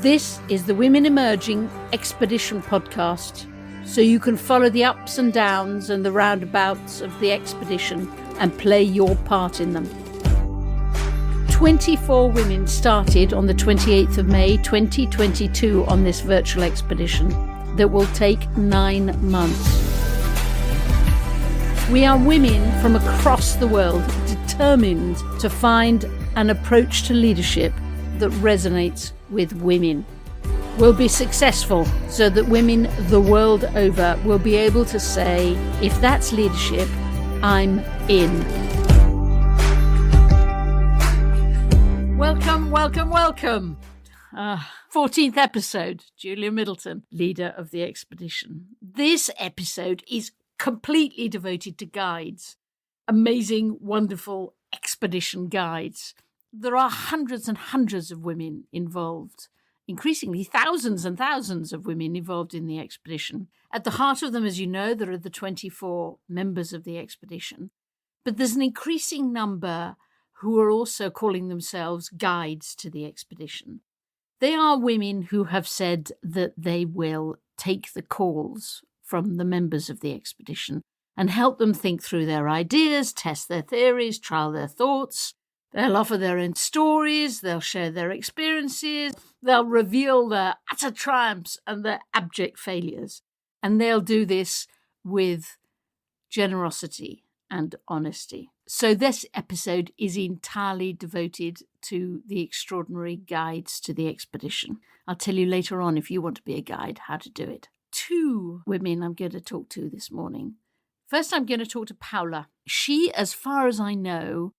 This is the Women Emerging Expedition podcast, so you can follow the ups and downs and the roundabouts of the expedition and play your part in them. 24 women started on the 28th of May 2022 on this virtual expedition that will take 9 months. We are women from across the world determined to find an approach to leadership that resonates with women. We'll be successful so that women the world over will be able to say, if that's leadership, I'm in. Welcome. 14th episode, Julia Middleton, leader of the expedition. This episode is completely devoted to guides, amazing, wonderful expedition guides. There are hundreds and hundreds of women involved, increasingly thousands and thousands of women involved in the expedition. At the heart of them, as you know, there are the 24 members of the expedition, but there's an increasing number who are also calling themselves guides to the expedition. They are women who have said that they will take the calls from the members of the expedition and help them think through their ideas, test their theories, trial their thoughts. They'll offer their own stories, they'll share their experiences, they'll reveal their utter triumphs and their abject failures. And they'll do this with generosity and honesty. So this episode is entirely devoted to the extraordinary guides to the expedition. I'll tell you later on, if you want to be a guide, how to do it. 2 women I'm going to talk to this morning. First, I'm going to talk to Paula. She, as far as I know,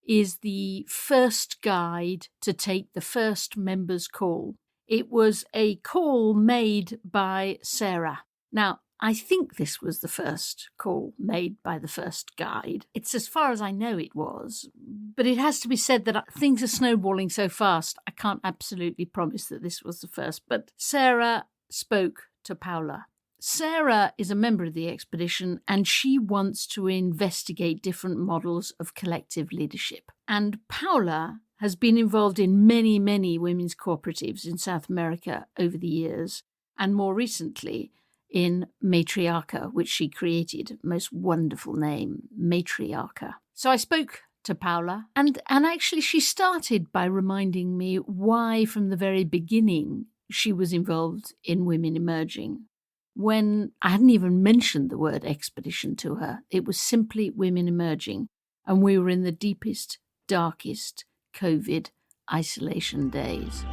is the first guide to take the first member's call. It was a call made by Sarah. Now, I think this was the first call made by the first guide. It's as far as I know it was, but it has to be said that things are snowballing so fast, I can't absolutely promise that this was the first. But Sarah spoke to Paula. Sarah is a member of the expedition and she wants to investigate different models of collective leadership. And Paula has been involved in many, many women's cooperatives in South America over the years, and more recently in Matriarcha, which she created. Most wonderful name, Matriarcha. So I spoke to Paula, and actually she started by reminding me why from the very beginning she was involved in Women Emerging. When I hadn't even mentioned the word expedition to her, it was simply Women Emerging, and we were in the deepest, darkest COVID isolation days.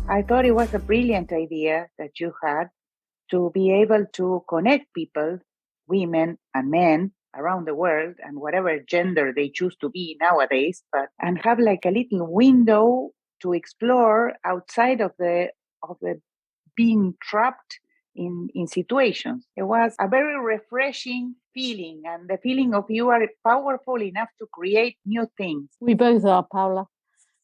I thought it was a brilliant idea that you had to be able to connect people, women and men around the world, and whatever gender they choose to be nowadays, and have like a little window to explore outside of the being trapped in situations. It was a very refreshing feeling, and the feeling of you are powerful enough to create new things. We both are, Paula.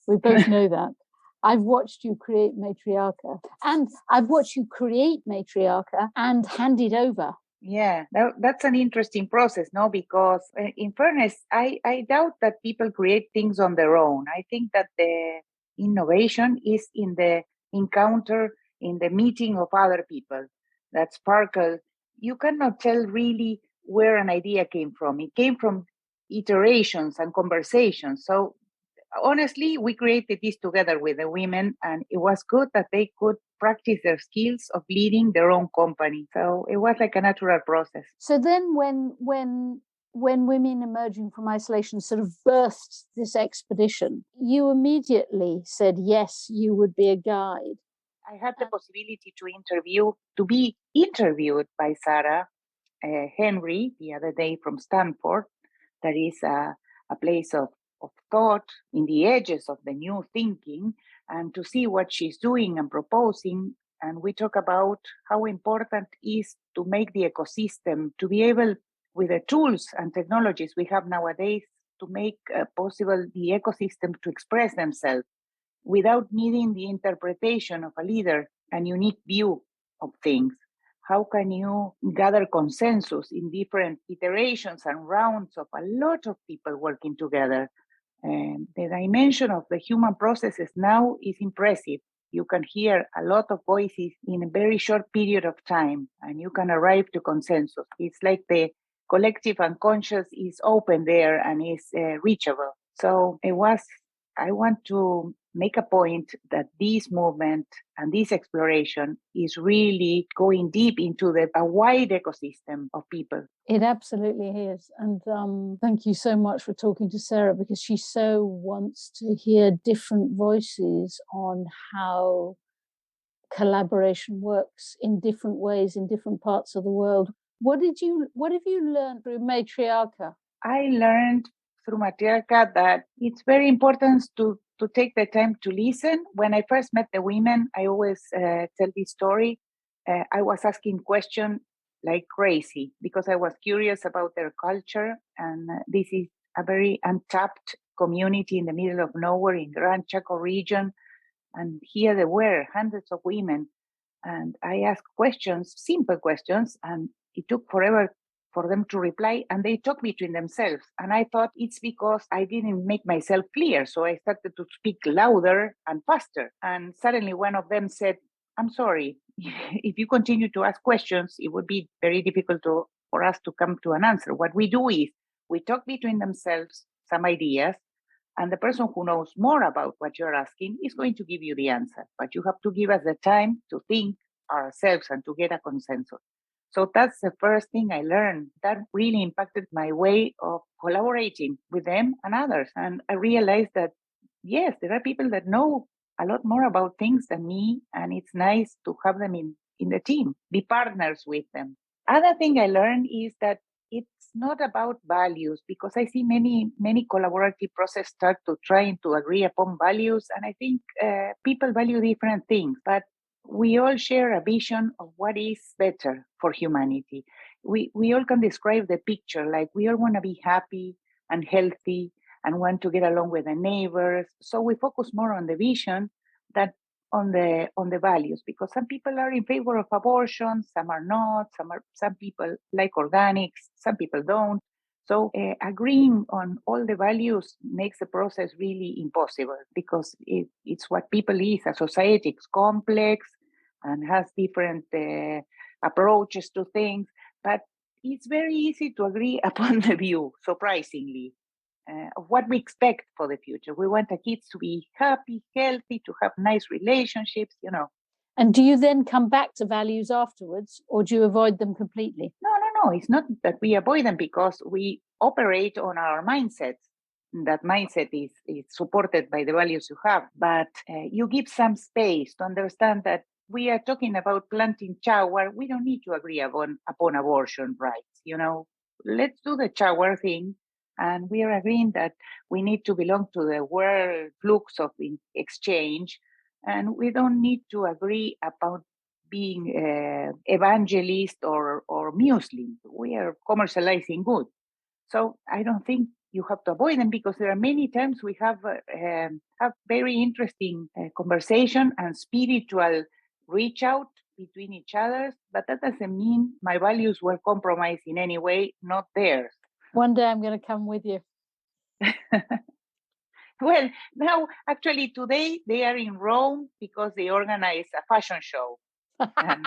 We both know that. I've watched you create Matriarcha, and I've watched you create Matriarcha and hand it over. Yeah, that's an interesting process, no? Because in fairness, I doubt that people create things on their own. I think that the innovation is in the encounter, in the meeting of other people. That sparkle, you cannot tell really where an idea came from. It came from iterations and conversations. So honestly, we created this together with the women, and it was good that they could practice their skills of leading their own company. So it was like a natural process. So then when Women Emerging from Isolation sort of birthed this expedition, you immediately said, yes, you would be a guide. I had the possibility to be interviewed by Sarah Henry the other day from Stanford. That is a place of thought in the edges of the new thinking, and to see what she's doing and proposing. And we talk about how important it is to make the ecosystem, to be able, with the tools and technologies we have nowadays, to make possible the ecosystem to express themselves without needing the interpretation of a leader and unique view of things. How can you gather consensus in different iterations and rounds of a lot of people working together And the dimension of the human processes now is impressive. You can hear a lot of voices in a very short period of time, and you can arrive to consensus. It's like the collective unconscious is open there and is reachable. So I want to make a point that this movement and this exploration is really going deep into a wide ecosystem of people. It absolutely is. And thank you so much for talking to Sarah, because she so wants to hear different voices on how collaboration works in different ways in different parts of the world. What have you learned through matriarcha? I learned through matriarcha that it's very important to take the time to listen. When I first met the women, I always tell this story. I was asking questions like crazy because I was curious about their culture. And this is a very untapped community in the middle of nowhere in Grand Chaco region. And here there were hundreds of women. And I asked questions, simple questions, and it took forever for them to reply, and they talk between themselves. And I thought it's because I didn't make myself clear. So I started to speak louder and faster. And suddenly one of them said, I'm sorry, if you continue to ask questions, it would be very difficult for us to come to an answer. What we do is we talk between themselves some ideas, and the person who knows more about what you're asking is going to give you the answer. But you have to give us the time to think ourselves and to get a consensus. So that's the first thing I learned. That really impacted my way of collaborating with them and others. And I realized that, yes, there are people that know a lot more about things than me, and it's nice to have them in the team, be partners with them. Other thing I learned is that it's not about values, because I see many collaborative processes start to trying to agree upon values, and I think people value different things, but we all share a vision of what is better for humanity. We all can describe the picture, like we all want to be happy and healthy and want to get along with the neighbors. So we focus more on the vision than on the values, because some people are in favor of abortion, some are not, some people like organics, some people don't. So agreeing on all the values makes the process really impossible, because it's what people is. A society is complex and has different approaches to things, but it's very easy to agree upon the view, surprisingly, of what we expect for the future. We want the kids to be happy, healthy, to have nice relationships, And do you then come back to values afterwards, or do you avoid them completely? No. It's not that we avoid them, because we operate on our mindsets. That mindset is supported by the values you have, but you give some space to understand that we are talking about planting shower. We don't need to agree upon abortion rights. Let's do the shower thing. And we are agreeing that we need to belong to the world flux of exchange. And we don't need to agree about being evangelist or Muslim. We are commercializing good. So I don't think you have to avoid them, because there are many times we have very interesting conversation and spiritual reach out between each other. But that doesn't mean my values were compromised in any way, not theirs. One day I'm going to come with you. Well, now, actually, today they are in Rome because they organize a fashion show. And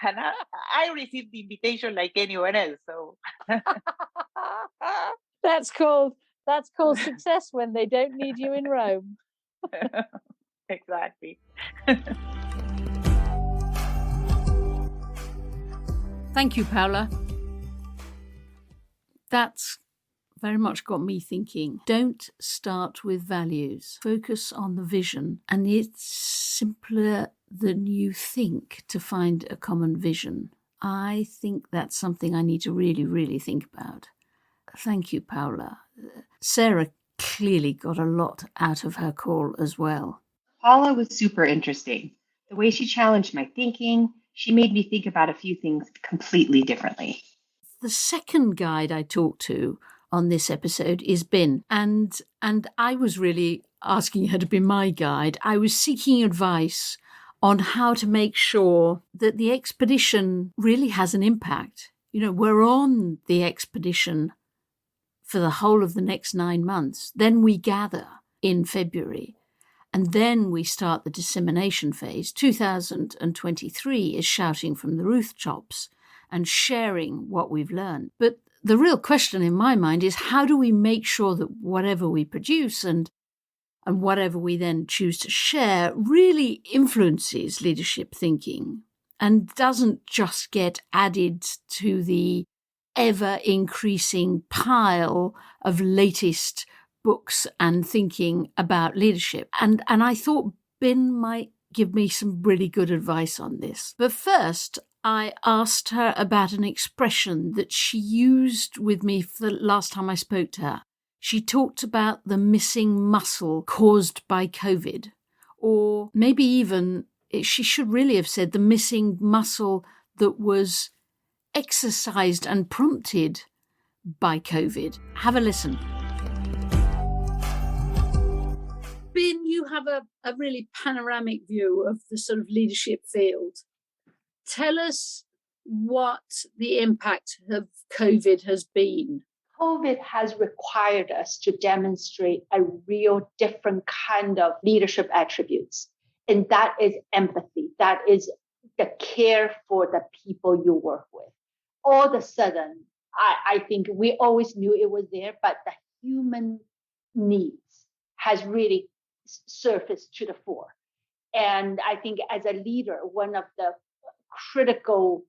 I received the invitation like anyone else. So that's called success when they don't need you in Rome. Exactly. Thank you, Paula. That's very much got me thinking. Don't start with values. Focus on the vision. And it's simpler than you think to find a common vision. I think that's something I need to really, really think about. Thank you, Paula. Sarah clearly got a lot out of her call as well. Paula was super interesting. The way she challenged my thinking, she made me think about a few things completely differently. The second guide I talked to on this episode is Bin, and I was really asking her to be my guide. I was seeking advice on how to make sure that the expedition really has an impact. We're on the expedition for the whole of the next 9 months. Then we gather in February. And then we start the dissemination phase. 2023 is shouting from the rooftops and sharing what we've learned. But the real question in my mind is, how do we make sure that whatever we produce and whatever we then choose to share really influences leadership thinking and doesn't just get added to the ever-increasing pile of latest books and thinking about leadership. And I thought Bin might give me some really good advice on this. But first, I asked her about an expression that she used with me for the last time I spoke to her. She talked about the missing muscle caused by COVID, or maybe even she should really have said the missing muscle that was exercised and prompted by COVID. Have a listen. Bin, you have a really panoramic view of the sort of leadership field. Tell us what the impact of COVID has been. COVID has required us to demonstrate a real different kind of leadership attributes. And that is empathy. That is the care for the people you work with. All of a sudden, I think we always knew it was there, but the human needs has really surfaced to the fore. And I think as a leader, one of the critical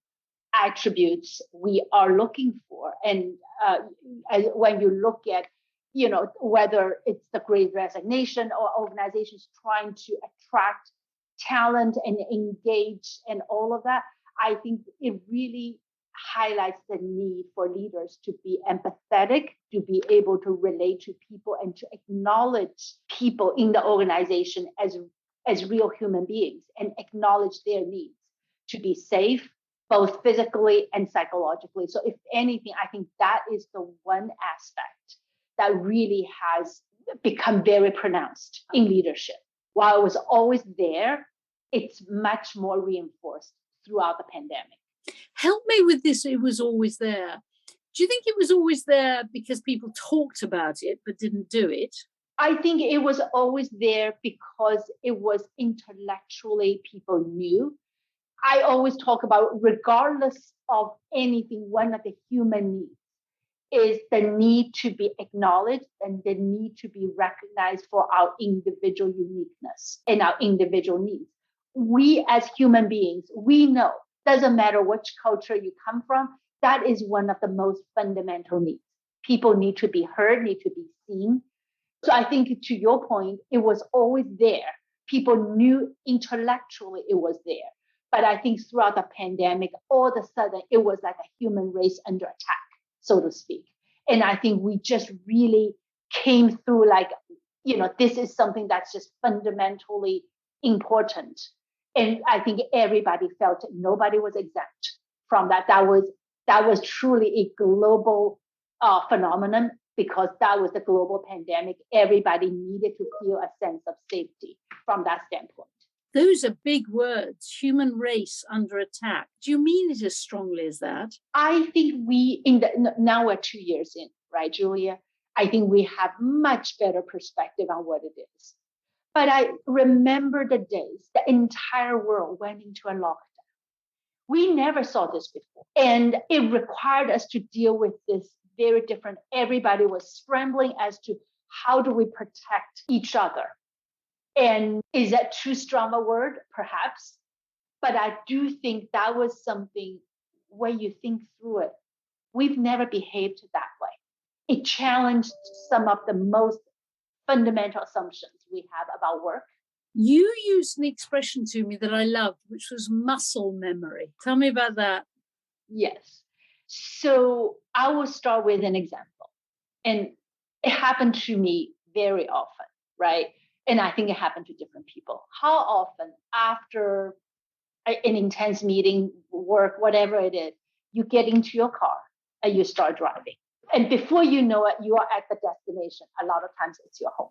attributes we are looking for, and when you look at, whether it's the Great Resignation or organizations trying to attract talent and engage and all of that, I think it really highlights the need for leaders to be empathetic, to be able to relate to people and to acknowledge people in the organization as real human beings and acknowledge their needs to be safe, both physically and psychologically. So if anything, I think that is the one aspect that really has become very pronounced in leadership. While it was always there, it's much more reinforced throughout the pandemic. Help me with this, it was always there. Do you think it was always there because people talked about it but didn't do it? I think it was always there because it was intellectually people knew. I always talk about, regardless of anything, one of the human needs is the need to be acknowledged and the need to be recognized for our individual uniqueness and our individual needs. We as human beings, we know, doesn't matter which culture you come from, that is one of the most fundamental needs. People need to be heard, need to be seen. So I think, to your point, it was always there. People knew intellectually it was there. But I think throughout the pandemic, all of a sudden, it was like a human race under attack, so to speak. And I think we just really came through this is something that's just fundamentally important. And I think everybody felt it. Nobody was exempt from that. That was truly a global phenomenon, because that was the global pandemic. Everybody needed to feel a sense of safety from that standpoint. Those are big words, human race under attack. Do you mean it as strongly as that? I think now we're 2 years in, right, Julia? I think we have much better perspective on what it is. But I remember the days the entire world went into a lockdown. We never saw this before. And it required us to deal with this very different. Everybody was scrambling as to how do we protect each other. And is that too strong a word? Perhaps. But I do think that was something, when you think through it, we've never behaved that way. It challenged some of the most fundamental assumptions we have about work. You used an expression to me that I loved, which was muscle memory. Tell me about that. Yes. So I will start with an example. And it happened to me very often, right? And I think it happened to different people. How often after an intense meeting, work, whatever it is, you get into your car and you start driving. And before you know it, you are at the destination. A lot of times it's your home.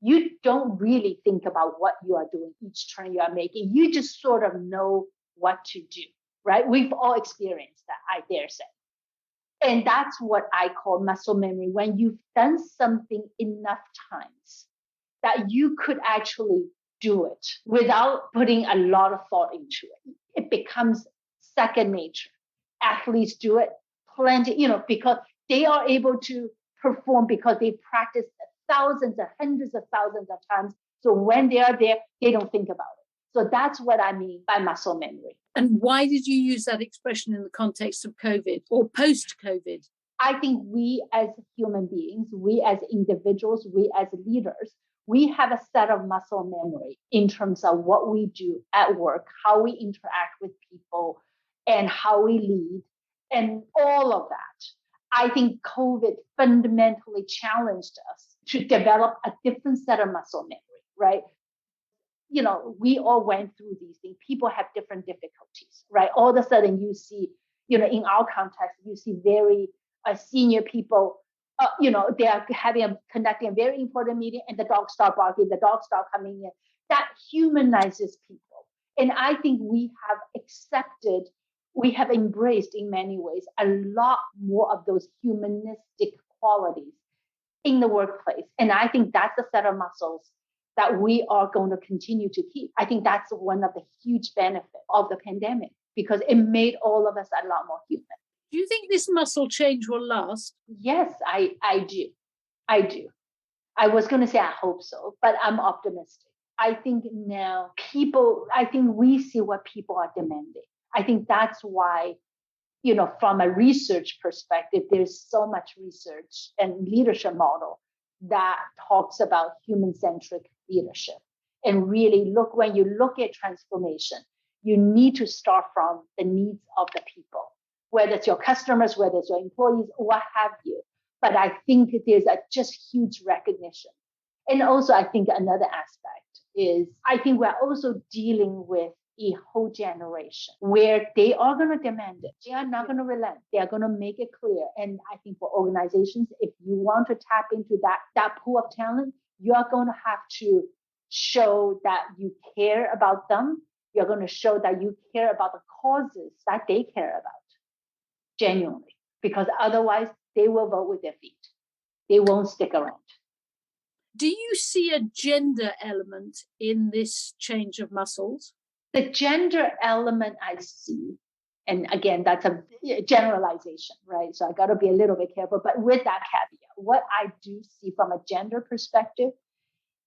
You don't really think about what you are doing each turn you are making. You just sort of know what to do, right? We've all experienced that, I dare say. And that's what I call muscle memory. When you've done something enough times that you could actually do it without putting a lot of thought into it, it becomes second nature. Athletes do it plenty, because they are able to perform because they practice thousands or hundreds of thousands of times. So when they are there, they don't think about it. So that's what I mean by muscle memory. And why did you use that expression in the context of COVID or post-COVID? I think we as human beings, we as individuals, we as leaders, we have a set of muscle memory in terms of what we do at work, how we interact with people, and how we lead, and all of that. I think COVID fundamentally challenged us to develop a different set of muscle memory, right? We all went through these things. People have different difficulties, right? All of a sudden you see, in our context, you see very senior people, they are conducting a very important meeting and the dogs start barking, the dogs start coming in. That humanizes people. And I think we have embraced in many ways a lot more of those humanistic qualities in the workplace. And I think that's a set of muscles that we are going to continue to keep. I think that's one of the huge benefits of the pandemic because it made all of us a lot more human. Do you think this muscle change will last? Yes, I do. I do. I was going to say I hope so, but I'm optimistic. I think now we see what people are demanding. I think that's why, from a research perspective, there's so much research and leadership model that talks about human-centric leadership. And really when you look at transformation, you need to start from the needs of the people, whether it's your customers, whether it's your employees, what have you. But I think there's a just huge recognition. And also, I think another aspect is I think we're also dealing with a whole generation where they are going to demand it. They are not going to relent. They are going to make it clear. And I think for organizations, if you want to tap into that pool of talent, you are going to have to show that you care about them. You're going to show that you care about the causes that they care about genuinely, because otherwise they will vote with their feet. They won't stick around. Do you see a gender element in this change of muscles? The gender element I see, and again, that's a generalization, right? So I got to be a little bit careful. But with that caveat, what I do see from a gender perspective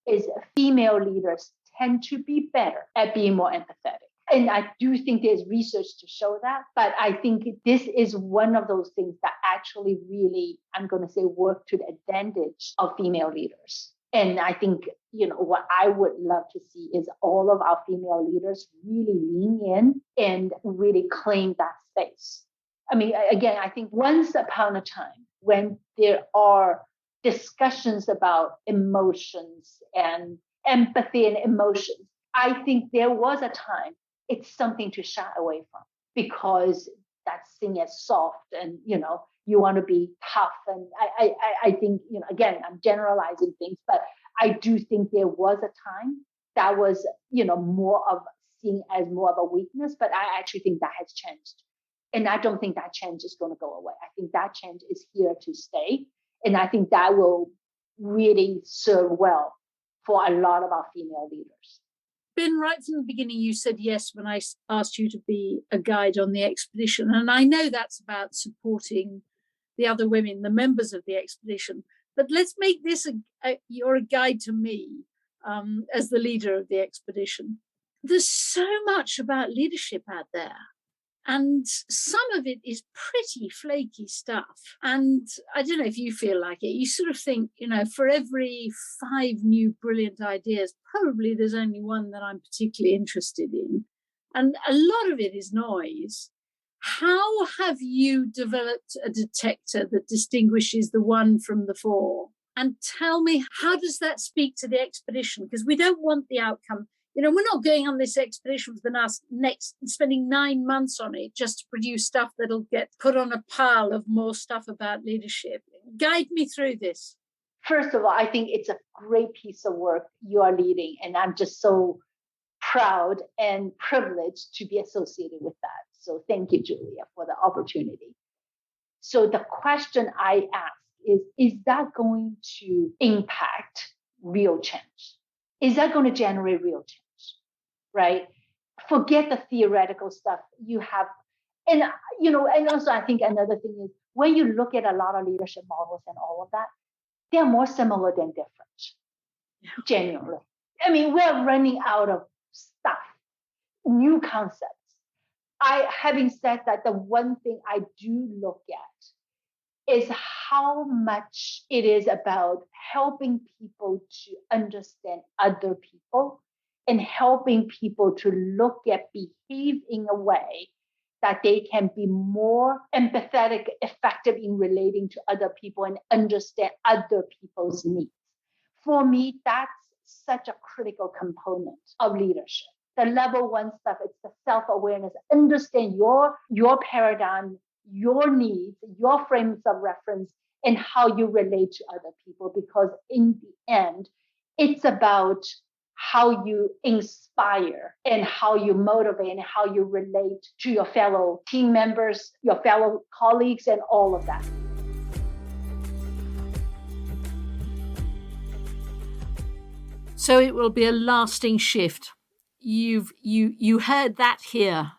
is female leaders tend to be better at being more empathetic. And I do think there's research to show that. But I think this is one of those things that actually really, I'm going to say, work to the advantage of female leaders. And I think, what I would love to see is all of our female leaders really lean in and really claim that space. I mean, again, I think once upon a time when there are discussions about emotions and empathy and emotions, I think there was a time it's something to shy away from because that's seen as soft and, you want to be tough. And I think, again, I'm generalizing things, but I do think there was a time that was, more of seen as more of a weakness, but I actually think that has changed. And I don't think that change is going to go away. I think that change is here to stay. And I think that will really serve well for a lot of our female leaders. Ben, right from the beginning, you said yes when I asked you to be a guide on the expedition. And I know that's about supporting the other women, the members of the expedition. But let's make this you're a guide to me as the leader of the expedition. There's so much about leadership out there. And some of it is pretty flaky stuff. And I don't know if you feel like it. You sort of think, for every 5 new brilliant ideas, probably there's only one that I'm particularly interested in. And a lot of it is noise. How have you developed a detector that distinguishes the one from the 4? And tell me, how does that speak to the expedition? Because we don't want the outcome. We're not going on this expedition for the next, spending 9 months on it just to produce stuff that'll get put on a pile of more stuff about leadership. Guide me through this. First of all, I think it's a great piece of work you are leading, and I'm just so proud and privileged to be associated with that. So thank you, Julia, for the opportunity. So the question I ask is that going to impact real change? Is that going to generate real change, right? Forget the theoretical stuff you have. And, and also I think another thing is when you look at a lot of leadership models and all of that, they're more similar than different, genuinely. I mean, we're running out of stuff, new concepts. Having said that, the one thing I do look at is how much it is about helping people to understand other people and helping people to look at, behave in a way that they can be more empathetic, effective in relating to other people and understand other people's needs. For me, that's such a critical component of leadership. The level one stuff, it's the self-awareness, understand your paradigm, your needs, your frames of reference, and how you relate to other people. Because in the end, it's about how you inspire and how you motivate and how you relate to your fellow team members, your fellow colleagues, and all of that. So it will be a lasting shift. You heard that here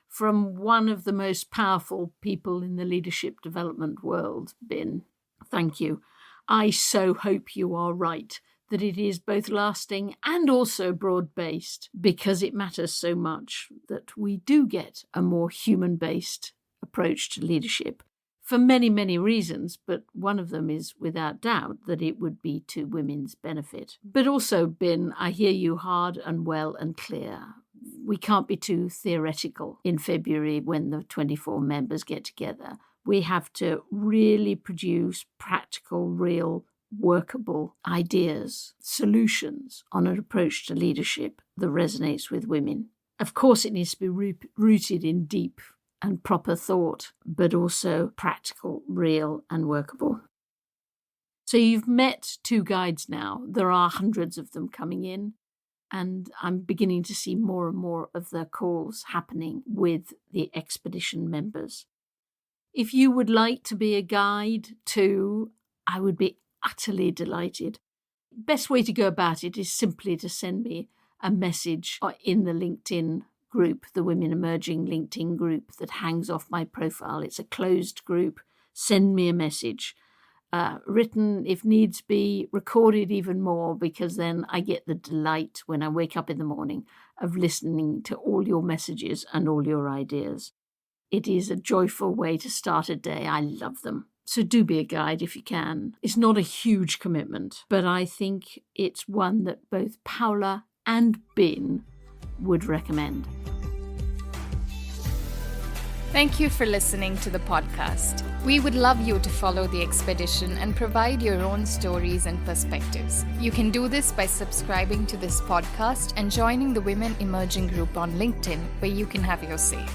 from one of the most powerful people in the leadership development world, Bin. Thank you. I so hope you are right, that it is both lasting and also broad-based, because it matters so much that we do get a more human-based approach to leadership for many, many reasons, but one of them is without doubt that it would be to women's benefit. But also, Bin, I hear you hard and well and clear. We can't be too theoretical in February when the 24 members get together. We have to really produce practical, real, workable ideas, solutions on an approach to leadership that resonates with women. Of course, it needs to be rooted in deep and proper thought, but also practical, real, and workable. So you've met 2 guides now. There are hundreds of them coming in, and I'm beginning to see more and more of the calls happening with the expedition members. If you would like to be a guide too, I would be utterly delighted. Best way to go about it is simply to send me a message in the LinkedIn group, the Women Emerging LinkedIn group that hangs off my profile. It's a closed group. Send me a message. Written, if needs be, recorded even more, because then I get the delight when I wake up in the morning of listening to all your messages and all your ideas. It is a joyful way to start a day. I love them. So do be a guide if you can. It's not a huge commitment, but I think it's one that both Paula and Bin would recommend. Thank you for listening to the podcast. We would love you to follow the expedition and provide your own stories and perspectives. You can do this by subscribing to this podcast and joining the Women Emerging group on LinkedIn, where you can have your say.